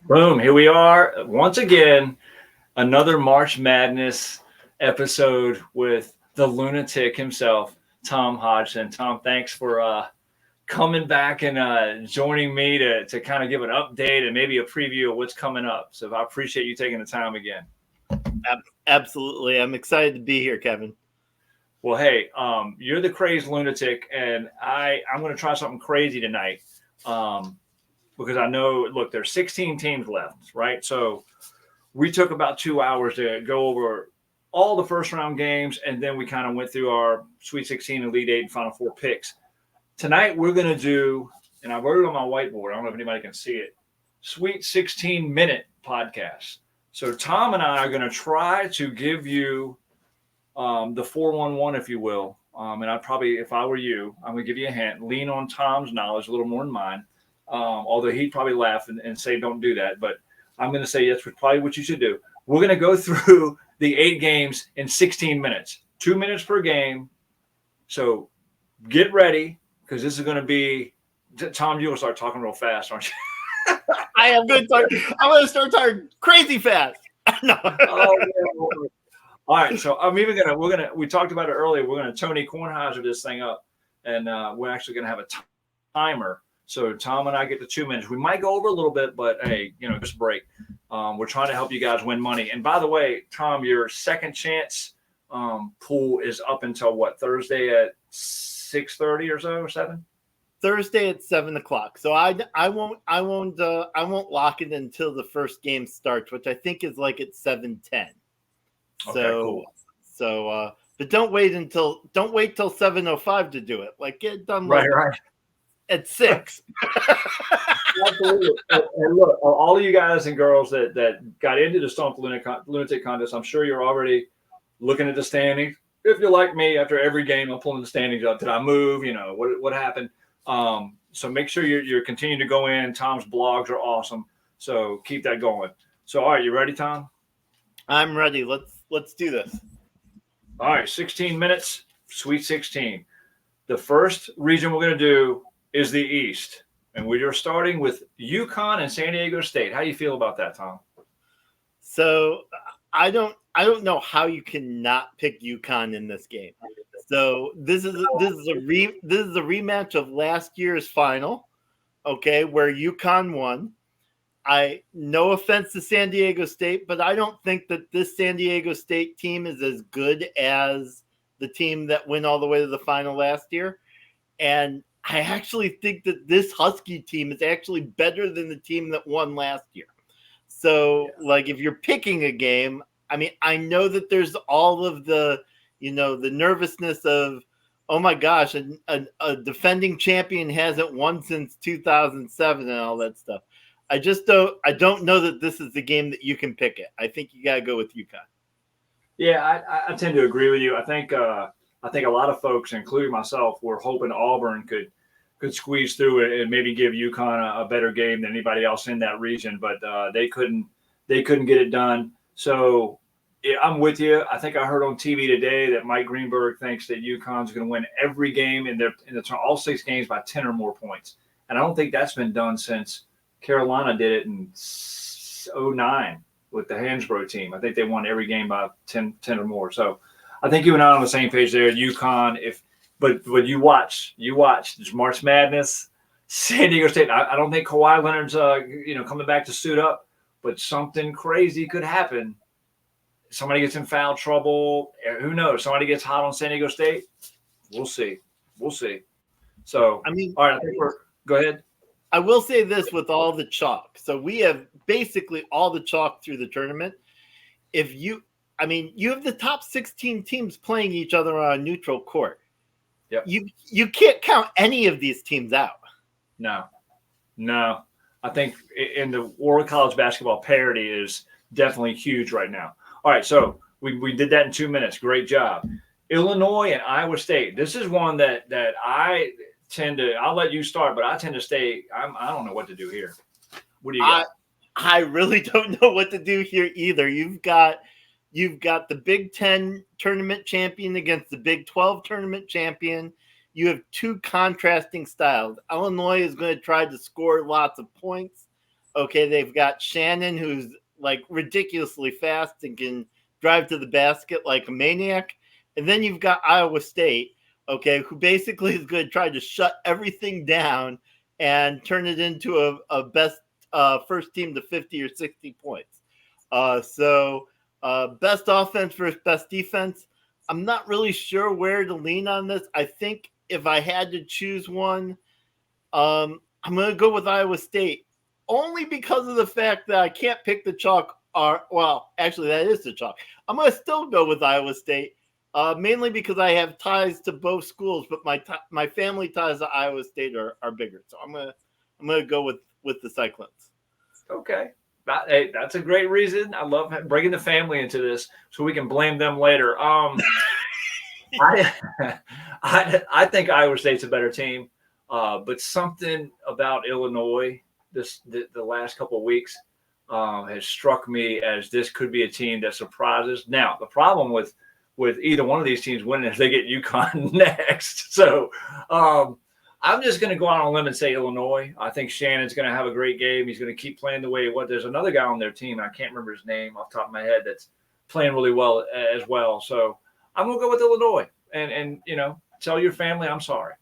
Boom, here we are once again, another March Madness episode with the lunatic himself, Tom Hodgson. Tom, thanks for coming back and joining me to kind of give an update and maybe a preview of what's coming up. So I appreciate you taking the time again. Absolutely. I'm excited to be here, Kevin. Well, hey, you're the Crazed Lunatic, and I'm going to try something crazy tonight. Because I know, look, there's 16 teams left, right? So we took about 2 hours to go over all the first round games, and then we kind of went through our Sweet 16, Elite 8, and Final Four picks. Tonight we're going to do, and I wrote it on my whiteboard, I don't know if anybody can see it, Sweet 16-minute podcast. So Tom and I are going to try to give you the 411, if you will. And I'd probably, if I were you, I'm going to give you a hint, lean on Tom's knowledge a little more than mine. Although he'd probably laugh and say, don't do that. But I'm going to say, yes, probably what you should do. We're going to go through the 8 games in 16 minutes, 2 minutes per game. So get ready, because this is going to be, Tom, you'll start talking real fast, aren't you? I'm going to start talking crazy fast. No. All right. So I'm even going to, we talked about it earlier. We're going to Tony Kornheiser this thing up, and we're actually going to have a timer. So Tom and I get to 2 minutes. We might go over a little bit, but hey, just a break. We're trying to help you guys win money. And by the way, Tom, your second chance pool is up until what, Thursday at 6:30 or so, or 7? Thursday at 7:00. So I won't lock it until the first game starts, which I think is like at 7:10. Okay, cool. But don't wait till 7:05 to do it. Like, get it done right at 6. Absolutely. And look, all of you guys and girls that got into the Stomp Lunatic contest, I'm sure you're already looking at the standings. If you're like me, after every game, I'm pulling the standings up. Did I move? What happened? So make sure you're continuing to go in. Tom's blogs are awesome. So keep that going. So, all right, you ready, Tom? I'm ready. Let's do this. All right, 16 minutes, Sweet 16. The first region we're going to do is the East. And we are starting with UConn and San Diego State. How do you feel about that, Tom? So I don't know how you cannot pick UConn in this game. So this is a rematch of last year's final, okay, where UConn won. No offense to San Diego State, but I don't think that this San Diego State team is as good as the team that went all the way to the final last year. And I actually think that this Husky team is actually better than the team that won last year. So, like, if you're picking a game, I mean, I know that there's all of the, the nervousness of, oh my gosh, a defending champion hasn't won since 2007 and all that stuff. I don't know that this is the game that you can pick it. I think you got to go with UConn. Yeah, I tend to agree with you. I think a lot of folks, including myself, were hoping Auburn could squeeze through it and maybe give UConn a better game than anybody else in that region, but they couldn't get it done. So yeah, I'm with you. I think I heard on TV today that Mike Greenberg thinks that UConn's going to win every game in all 6 games by 10 or more points, and I don't think that's been done since Carolina did it in 2009 with the Hansbrough team. I think they won every game by 10 or more. So I think you and I are on the same page there. UConn, but you watch it's March Madness, San Diego State. I don't think Kawhi Leonard's coming back to suit up, but something crazy could happen. Somebody gets in foul trouble. Who knows? Somebody gets hot on San Diego State. We'll see. So I mean, all right. I think go ahead. I will say this with all the chalk. So we have basically all the chalk through the tournament. You have the top 16 teams playing each other on a neutral court. Yep. You can't count any of these teams out. No. I think in the World College Basketball parity is definitely huge right now. All right, so we did that in 2 minutes. Great job. Illinois and Iowa State. This is one that I tend to. I'll let you start, but I tend to stay. I don't know what to do here. What do you got? I really don't know what to do here either. You've got the Big Ten tournament champion against the Big 12 tournament champion. You have 2 contrasting styles. Illinois is going to try to score lots of points. Okay, they've got Shannon, who's like ridiculously fast and can drive to the basket like a maniac. And then you've got Iowa State, okay, who basically is going to try to shut everything down and turn it into a best first team to 50 or 60 points. Best offense versus best defense. I'm not really sure where to lean on this. I think if I had to choose one, I'm going to go with Iowa State only because of the fact that I can't pick the chalk. Well, actually, that is the chalk. I'm going to still go with Iowa State, mainly because I have ties to both schools, but my family ties to Iowa State are bigger. So I'm gonna go with the Cyclones. Okay. Hey, that's a great reason. I love bringing the family into this so we can blame them later. I, I think Iowa State's a better team, but something about Illinois the last couple of weeks has struck me as this could be a team that surprises. Now, the problem with either one of these teams winning is they get UConn next. So I'm just going to go out on a limb and say Illinois. I think Shannon's going to have a great game. He's going to keep playing the way he was. There's another guy on their team, I can't remember his name off the top of my head, that's playing really well as well. So I'm going to go with Illinois and tell your family I'm sorry.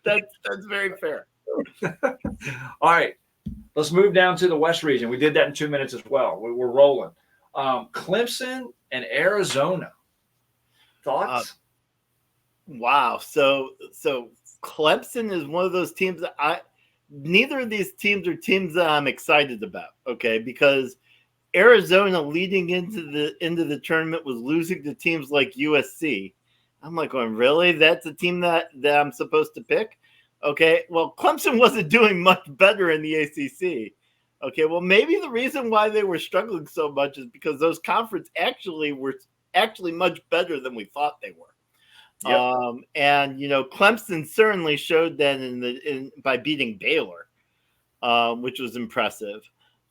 That's very fair. All right. Let's move down to the West region. We did that in 2 minutes as well. We're rolling. Clemson and Arizona. Thoughts? Wow. So Clemson is one of those teams that neither of these teams are teams that I'm excited about. Okay, because Arizona leading into the tournament was losing to teams like USC. I'm like, going, really? That's a team that I'm supposed to pick? Okay, well, Clemson wasn't doing much better in the ACC. Okay, well, maybe the reason why they were struggling so much is because those conference were much better than we thought they were. Yep. And Clemson certainly showed that by beating Baylor, which was impressive.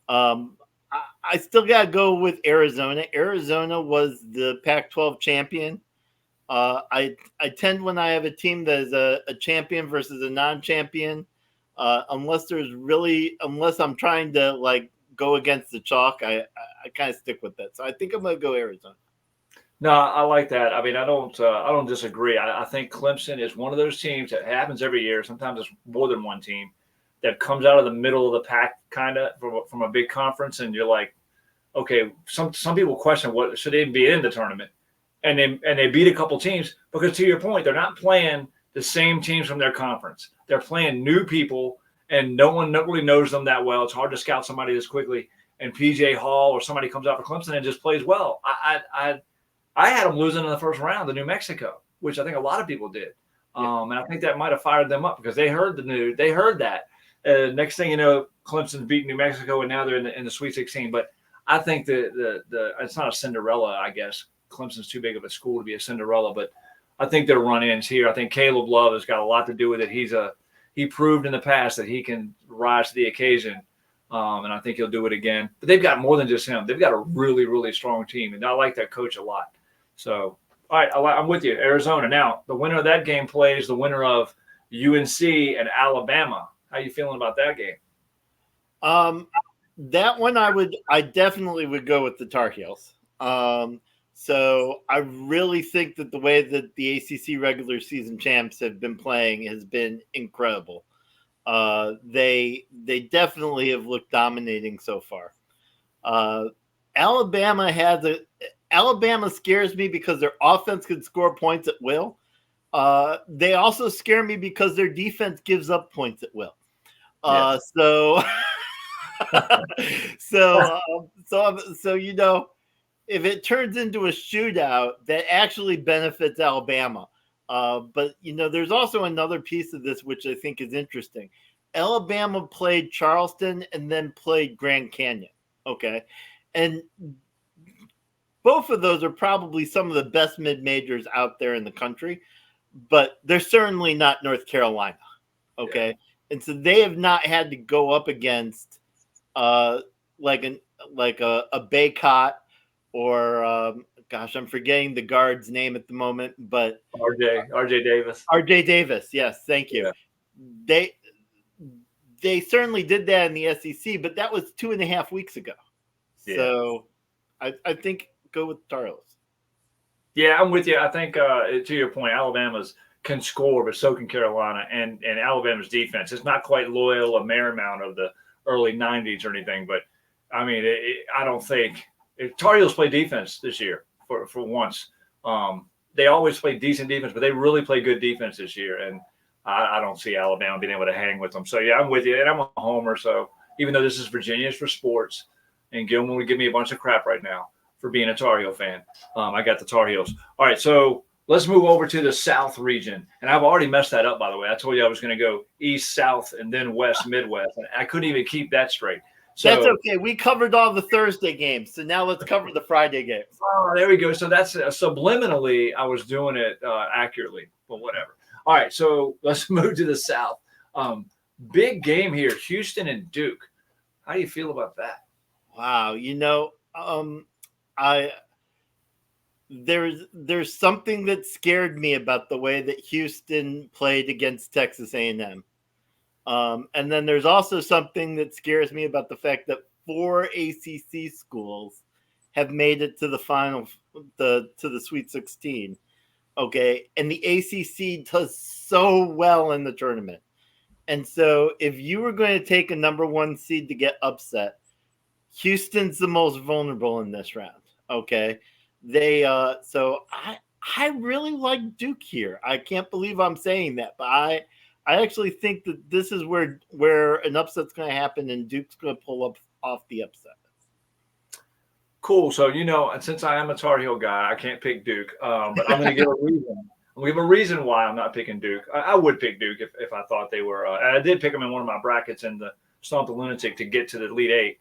I still got to go with Arizona. Arizona was the Pac-12 champion. I tend when I have a team that is a champion versus a non-champion, unless I'm trying to like go against the chalk, I kind of stick with that. So I think I'm going to go Arizona. No, I like that. I mean, I don't disagree. I think Clemson is one of those teams that happens every year. Sometimes it's more than one team that comes out of the middle of the pack, kind of from a big conference, and you're like, okay, some people question what should they be in the tournament, and they beat a couple teams because, to your point, they're not playing the same teams from their conference. They're playing new people, and no one really knows them that well. It's hard to scout somebody this quickly. And PJ Hall or somebody comes out for Clemson and just plays well. I had them losing in the first round to New Mexico, which I think a lot of people did. And I think that might have fired them up because they heard the news. They heard that. Next thing you know, Clemson's beating New Mexico, and now they're in the Sweet 16. But I think the it's not a Cinderella, I guess. Clemson's too big of a school to be a Cinderella, but I think their run-ins here. I think Caleb Love has got a lot to do with it. He proved in the past that he can rise to the occasion. And I think he'll do it again. But they've got more than just him. They've got a really, really strong team, and I like that coach a lot. So, all right, I'm with you, Arizona. Now, the winner of that game plays the winner of UNC and Alabama. How you feeling about that game? That one I definitely would go with the Tar Heels. So I really think that the way that the ACC regular season champs have been playing has been incredible. They definitely have looked dominating so far. Alabama scares me because their offense can score points at will. They also scare me because their defense gives up points at will. So if it turns into a shootout, that actually benefits Alabama. But there's also another piece of this which I think is interesting. Alabama played Charleston and then played Grand Canyon. Okay, and both of those are probably some of the best mid-majors out there in the country, but they're certainly not North Carolina. Okay. Yeah. And so they have not had to go up against like a Baycott or I'm forgetting the guard's name at the moment, but RJ Davis. RJ Davis, yes, thank you. Yeah. they certainly did that in the SEC, but that was 2.5 weeks ago. Yeah. So I think go with Tar Heels. Yeah, I'm with you. I think to your point, Alabama's can score, but so can Carolina, and Alabama's defense. It's not quite Loyal or Marymount of the early '90s or anything, but I mean, I don't think Tar Heels play defense this year for once. They always play decent defense, but they really play good defense this year, and I don't see Alabama being able to hang with them. So yeah, I'm with you, and I'm a homer. So even though this is Virginia, it's for sports, and Gilman would give me a bunch of crap right now for being a Tar Heel fan. I got the Tar Heels. All right, so let's move over to the South region. And I've already messed that up, by the way. I told you I was going to go East, South, and then West, Midwest. And I couldn't even keep that straight. So, that's okay. We covered all the Thursday games. So now let's cover the Friday games. Oh, there we go. So that's subliminally, I was doing it accurately, but whatever. All right, so let's move to the South. Big game here, Houston and Duke. How do you feel about that? Wow, there's something that scared me about the way that Houston played against Texas A&M. And then there's also something that scares me about the fact that 4 ACC schools have made it to the final, to the Sweet 16. Okay, and the ACC does so well in the tournament. And so if you were going to take a number 1 seed to get upset, Houston's the most vulnerable in this round. Okay. So I really like Duke here. I can't believe I'm saying that, but I actually think that this is where an upset's going to happen and Duke's going to pull up off the upset. Cool. So, since I am a Tar Heel guy, I can't pick Duke, but I'm going to give a reason. We have a reason why I'm not picking Duke. I would pick Duke if I thought they were. And I did pick them in one of my brackets in the Stomp the Lunatic to get to the Elite Eight.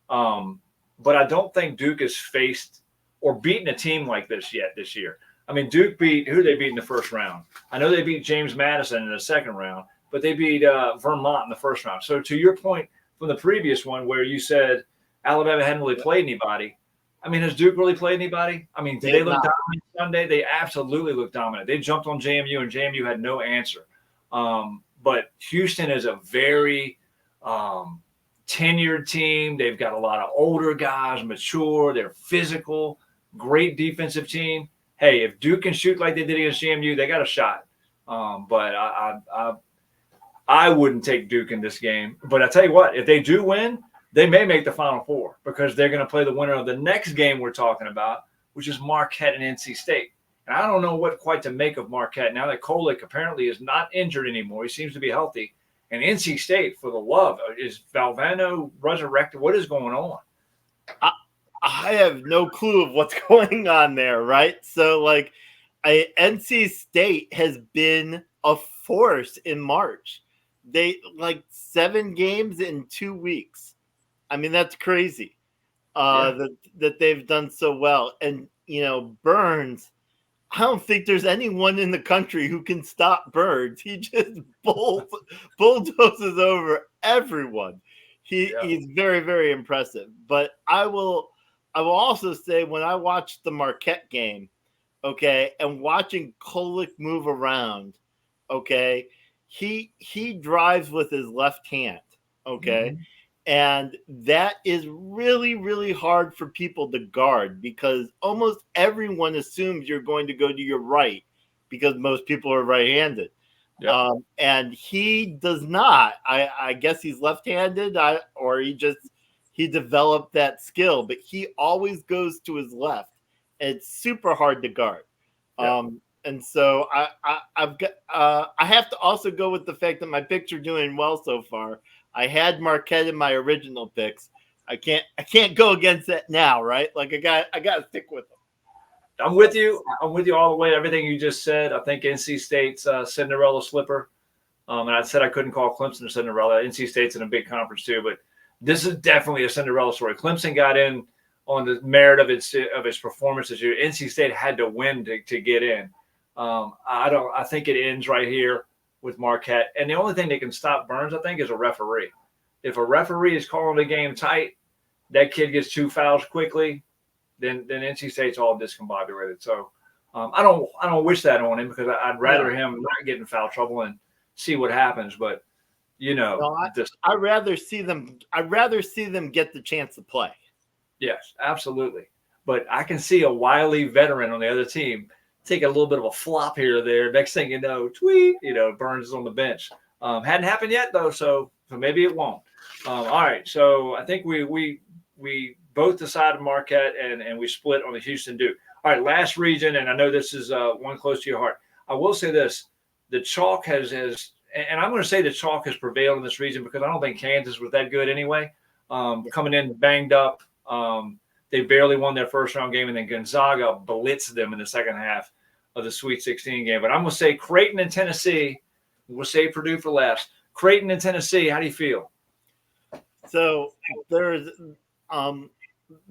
But I don't think Duke has faced or beaten a team like this yet this year. I mean, Duke who they beat in the first round? I know they beat James Madison in the second round, but they beat Vermont in the first round. So to your point from the previous one where you said Alabama hadn't really played anybody, I mean, has Duke really played anybody? I mean, did they look dominant Sunday? They absolutely looked dominant. They jumped on JMU, and JMU had no answer. But Houston is a very tenured team. They've got a lot of older guys, mature. They're physical, great defensive team. Hey, if Duke can shoot like they did against JMU, they got a shot. But I wouldn't take Duke in this game. But I tell you what, if they do win, they may make the Final Four because they're going to play the winner of the next game we're talking about, which is Marquette and NC State. And I don't know what quite to make of Marquette now that Kolick apparently is not injured anymore. He seems to be healthy. And NC State, for the love, is Valvano resurrected? What is going on? I have no clue of what's going on there, right? So, NC State has been a force in March. They 7 games in 2 weeks. I mean, that's crazy that they've done so well. And, Burns, I don't think there's anyone in the country who can stop Burns. He just bulldozes over everyone. He's very, very impressive. But I will also say when I watched the Marquette game, okay, and watching Kolick move around, okay, he drives with his left hand, okay? Mm-hmm. And that is really, really hard for people to guard because almost everyone assumes you're going to go to your right because most people are right-handed. Yep. And he does not. I guess he's left-handed or he developed that skill, but he always goes to his left. It's super hard to guard. Yep. And so I have to also go with the fact that my picks are doing well so far. I had Marquette in my original picks. I can't go against that now, right? I got to stick with them. I'm with you. I'm with you all the way. Everything you just said. I think NC State's Cinderella slipper. And I said I couldn't call Clemson a Cinderella. NC State's in a big conference too, but this is definitely a Cinderella story. Clemson got in on the merit of its performance this year. NC State had to win to get in. I think it ends right here with Marquette. And the only thing that can stop Burns, I think, is a referee. If a referee is calling the game tight, that kid gets 2 fouls quickly, then NC State's all discombobulated. So I don't wish that on him because I'd rather him not get in foul trouble and see what happens. But, you know, No, I'd rather see them. I'd rather see them get the chance to play. yes, absolutely. But I can see a wily veteran on the other team take a little bit of a flop here or there. Next thing you know, tweet, Burns is on the bench. Hadn't happened yet though, so maybe it won't. All right, so I think we both decided Marquette and we split on the Houston Duke. All right, last region, and I know this is one close to your heart. I will say this: the chalk has, and I'm going to say the chalk has prevailed in this region because I don't think Kansas was that good anyway. Coming in banged up. They barely won their first round game, and then Gonzaga blitzed them in the second half of the Sweet 16 game. But I'm going to say Creighton and Tennessee. We'll save Purdue for last. Creighton and Tennessee, how do you feel? So there's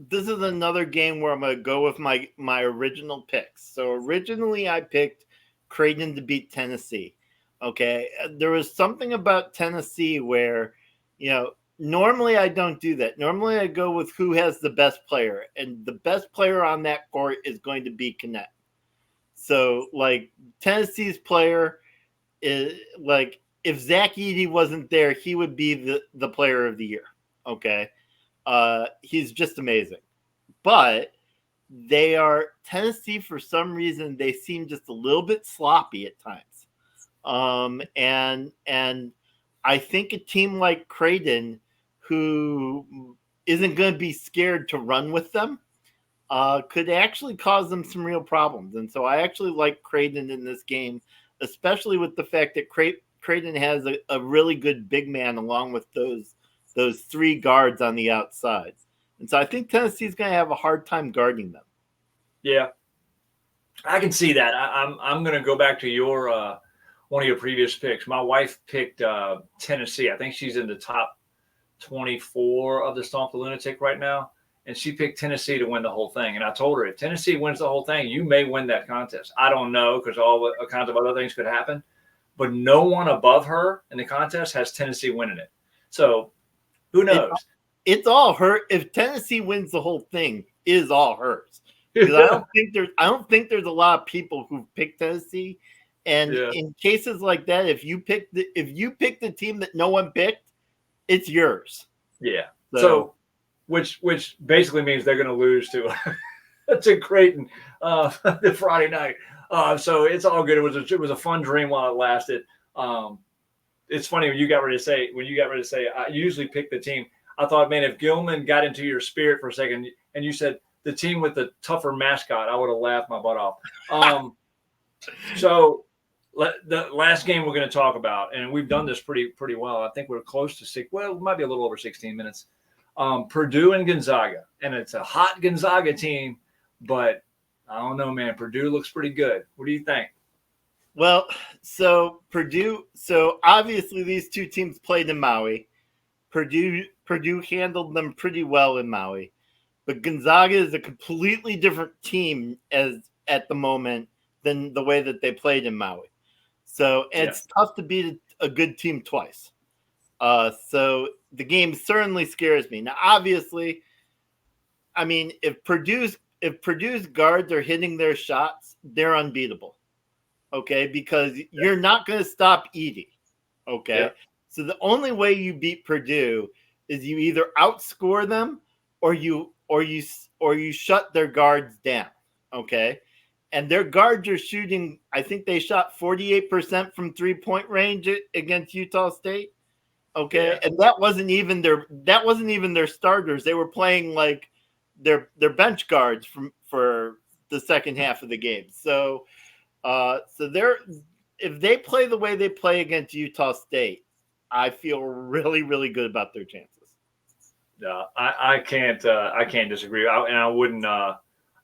this is another game where I'm going to go with my original picks. So originally I picked Creighton to beat Tennessee. Okay, there was something about Tennessee where, normally I don't do that. Normally I go with who has the best player, and the best player on that court is going to be Kennett. So, like, Tennessee's player is like, if Zach Edey wasn't there, he would be the player of the year. Okay, he's just amazing. But Tennessee, for some reason, they seem just a little bit sloppy at times. And I think a team like Creighton, who isn't going to be scared to run with them, could actually cause them some real problems. And so I actually like Creighton in this game, especially with the fact that Creighton has a really good big man along with those three guards on the outside. And so I think Tennessee's going to have a hard time guarding them. Yeah, I can see that. I'm going to go back to your one of your previous picks. My wife picked Tennessee. I think she's in the top 24 of the Stomp the Lunatic right now. And she picked Tennessee to win the whole thing. And I told her, if Tennessee wins the whole thing, you may win that contest. I don't know, because all kinds of other things could happen. But no one above her in the contest has Tennessee winning it. So who knows? It's all her. If Tennessee wins the whole thing, it is all hers. Because I don't think there's a lot of people who pick Tennessee. And in cases like that, if you pick the team that no one picked, it's yours. Yeah. So which basically means they're going to lose to Creighton the Friday night. So it's all good. It was a fun dream while it lasted. It's funny when you got ready to say I usually pick the team. I thought, man, if Gilman got into your spirit for a second and you said the team with the tougher mascot, I would have laughed my butt off. So the last game we're going to talk about, and we've done this pretty well. I think we're close to it might be a little over 16 minutes. Purdue and Gonzaga, and it's a hot Gonzaga team, but I don't know, man. Purdue looks pretty good. What do you think? Well, so obviously these two teams played in Maui. Purdue handled them pretty well in Maui, but Gonzaga is a completely different team at the moment than the way that they played in Maui. So it's tough to beat a good team twice. So the game certainly scares me. Now, obviously, I mean, if Purdue's guards are hitting their shots, they're unbeatable. Okay, because you're not going to stop Edey. Okay, so the only way you beat Purdue is you either outscore them or you shut their guards down. Okay. And their guards are shooting, I think they shot 48% from 3-point range against Utah State. Okay. Yeah. And that wasn't even their starters. They were playing like their bench guards for the second half of the game. So if they play the way they play against Utah State, I feel really, really good about their chances. No, I can't disagree. I wouldn't.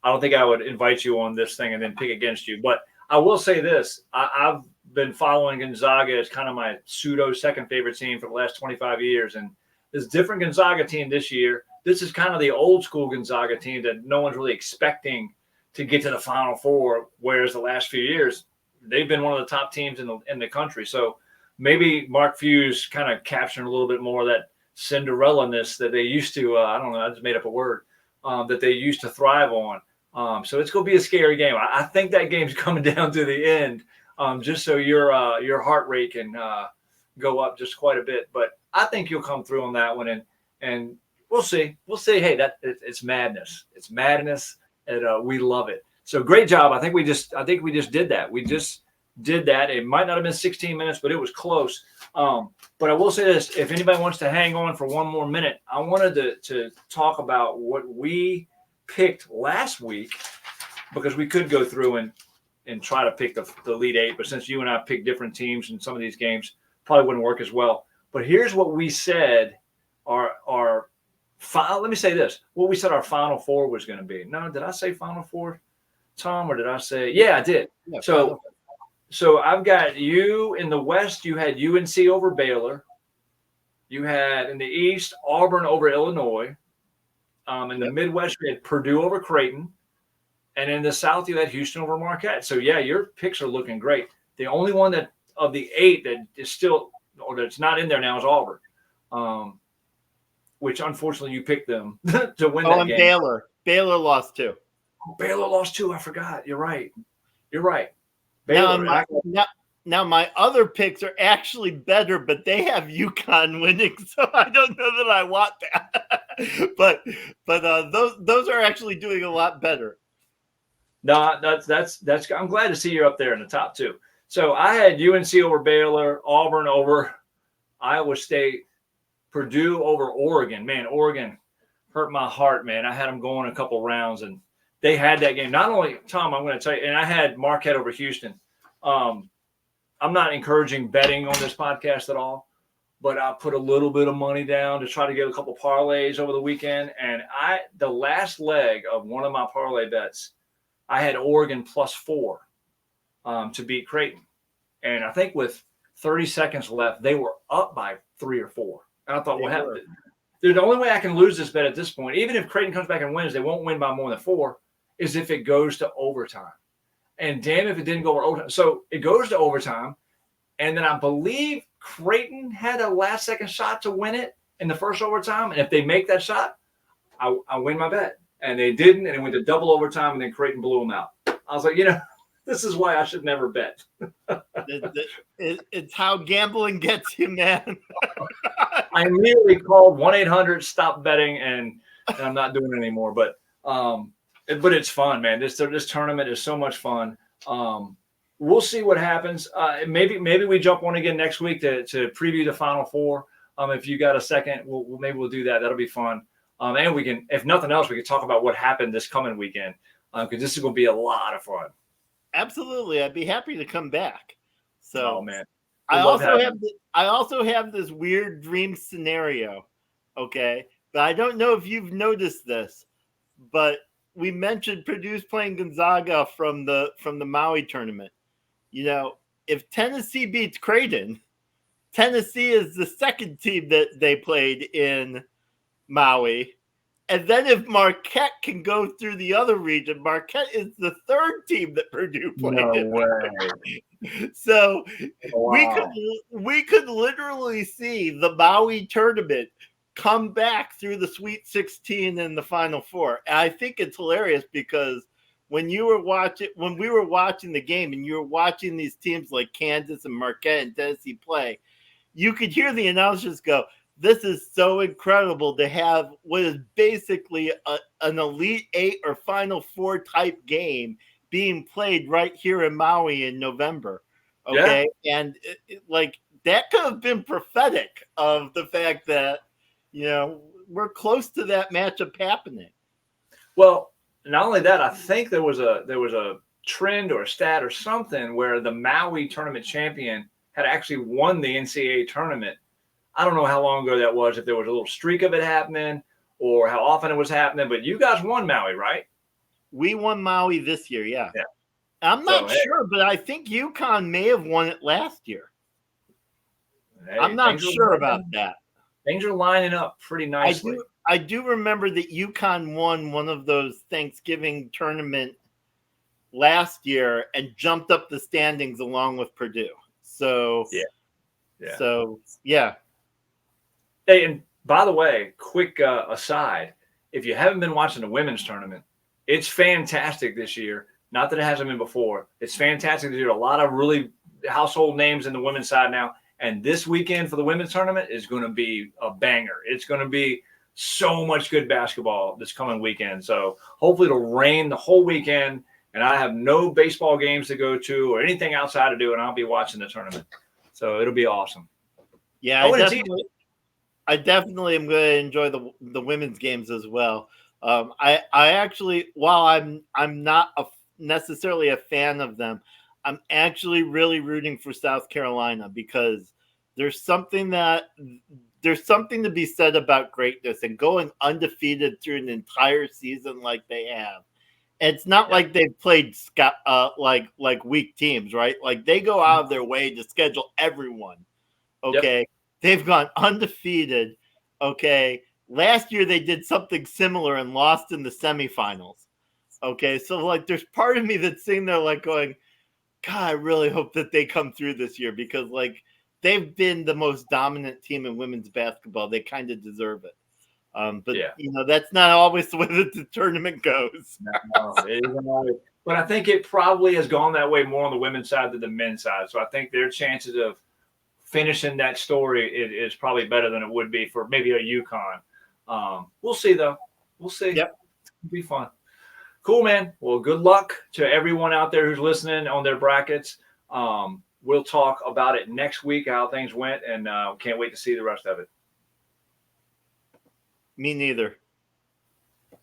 I don't think I would invite you on this thing and then pick against you. But I will say this: I've been following Gonzaga as kind of my pseudo second favorite team for the last 25 years, and this different Gonzaga team this year. This is kind of the old school Gonzaga team that no one's really expecting to get to the Final Four. Whereas the last few years, they've been one of the top teams in the country. So maybe Mark Few's kind of capturing a little bit more of that Cinderella-ness that they used to. I don't know. I just made up a word that they used to thrive on. So it's going to be a scary game. I think that game's coming down to the end, just so your heart rate can go up just quite a bit. But I think you'll come through on that one, and we'll see. We'll see. Hey, it's madness. It's madness, and we love it. So great job. I think we just did that. We just did that. It might not have been 16 minutes, but it was close. But I will say this: if anybody wants to hang on for one more minute, I wanted to talk about what we picked last week, because we could go through and try to pick the Elite Eight. But since you and I picked different teams in some of these games, probably wouldn't work as well. But here's what we said let me say this: what we said our Final Four was going to be. No, did I say Final Four, Tom, or did I say? Yeah, I did. Yeah, so I've got you in the West. You had UNC over Baylor. You had in the East Auburn over Illinois. In the Midwest, you had Purdue over Creighton. And in the South, you had Houston over Marquette. So, yeah, your picks are looking great. The only one that of the 8 that is still – or that's not in there now is Auburn, which unfortunately you picked them to win that game. Baylor. Baylor lost 2. Baylor lost 2. I forgot. You're right. Baylor, now, my other picks are actually better, but they have UConn winning, so I don't know that I want that. but those are actually doing a lot better. No, that's. I'm glad to see you're up there in the top 2. So I had UNC over Baylor, Auburn over Iowa State, Purdue over Oregon. Man, Oregon hurt my heart, man. I had them going a couple rounds, and they had that game. Not only, Tom, I'm going to tell you, and I had Marquette over Houston. I'm not encouraging betting on this podcast at all, but I put a little bit of money down to try to get a couple parlays over the weekend. And the last leg of one of my parlay bets, I had Oregon +4 to beat Creighton. And I think with 30 seconds left, they were up by 3 or 4. And I thought, what happened? Dude, the only way I can lose this bet at this point, even if Creighton comes back and wins, they won't win by more than 4, is if it goes to overtime. And damn if it didn't go over overtime. So it goes to overtime. And then I believe Creighton had a last-second shot to win it in the first overtime. And if they make that shot, I win my bet. And they didn't, and it went to double overtime, and then Creighton blew them out. I was like, this is why I should never bet. It's how gambling gets you, man. I immediately called 1-800-STOP betting, and I'm not doing it anymore. But it's fun, man. This tournament is so much fun. We'll see what happens. Maybe we jump on again next week to preview the Final Four. If you got a second, maybe we'll do that. That'll be fun. And we can, if nothing else, we can talk about what happened this coming weekend, because this is going to be a lot of fun. Absolutely, I'd be happy to come back. So, man, I also have this weird dream scenario. Okay, but I don't know if you've noticed this, but we mentioned Purdue's playing Gonzaga from the Maui tournament. If Tennessee beats Creighton, Tennessee is the second team that they played in Maui. And then if Marquette can go through the other region, Marquette is the third team that Purdue played. No way. So we could literally see the Maui tournament come back through the Sweet 16 and the Final Four. And I think it's hilarious because when we were watching the game and you were watching these teams like Kansas and Marquette and Tennessee play, you could hear the announcers go, "This is so incredible to have what is basically an Elite 8 or Final Four type game being played right here in Maui in November." Okay. Yeah. And that could have been prophetic of the fact that, we're close to that matchup happening. Well, not only that, I think there was a trend or a stat or something where the Maui tournament champion had actually won the NCAA tournament. I don't know how long ago that was, if there was a little streak of it happening or how often it was happening, but you guys won Maui, right? We won Maui this year, yeah. I'm not sure, but I think UConn may have won it last year. Hey, I'm not sure about that. Things are lining up pretty nicely. I do remember that UConn won one of those Thanksgiving tournament last year and jumped up the standings along with Purdue. So, yeah. Hey, and by the way, quick aside, if you haven't been watching the women's tournament, it's fantastic this year. Not that it hasn't been before. It's fantastic this year. A lot of really household names in the women's side now. And this weekend for the women's tournament is going to be a banger. It's going to be so much good basketball this coming weekend. So hopefully it'll rain the whole weekend, and I have no baseball games to go to or anything outside to do, and I'll be watching the tournament. So it'll be awesome. Yeah, I definitely am going to enjoy the women's games as well. I actually, while I'm not necessarily a fan of them, I'm actually really rooting for South Carolina because there's something to be said about greatness and going undefeated through an entire season like they have. It's not like they've played like weak teams, right? Like they go out of their way to schedule everyone. Okay. Yep. They've gone undefeated. Okay. Last year they did something similar and lost in the semifinals. Okay. So like there's part of me that's sitting there like going, God, I really hope that they come through this year because like they've been the most dominant team in women's basketball. They kind of deserve it. But that's not always the way that the tournament goes. No, it isn't always. But I think it probably has gone that way more on the women's side than the men's side. So I think their chances of finishing that story is probably better than it would be for maybe a UConn. We'll see though. We'll see. Yep. It'll be fun. Cool, man. Well, good luck to everyone out there who's listening on their brackets. We'll talk about it next week, how things went, and can't wait to see the rest of it. Me neither.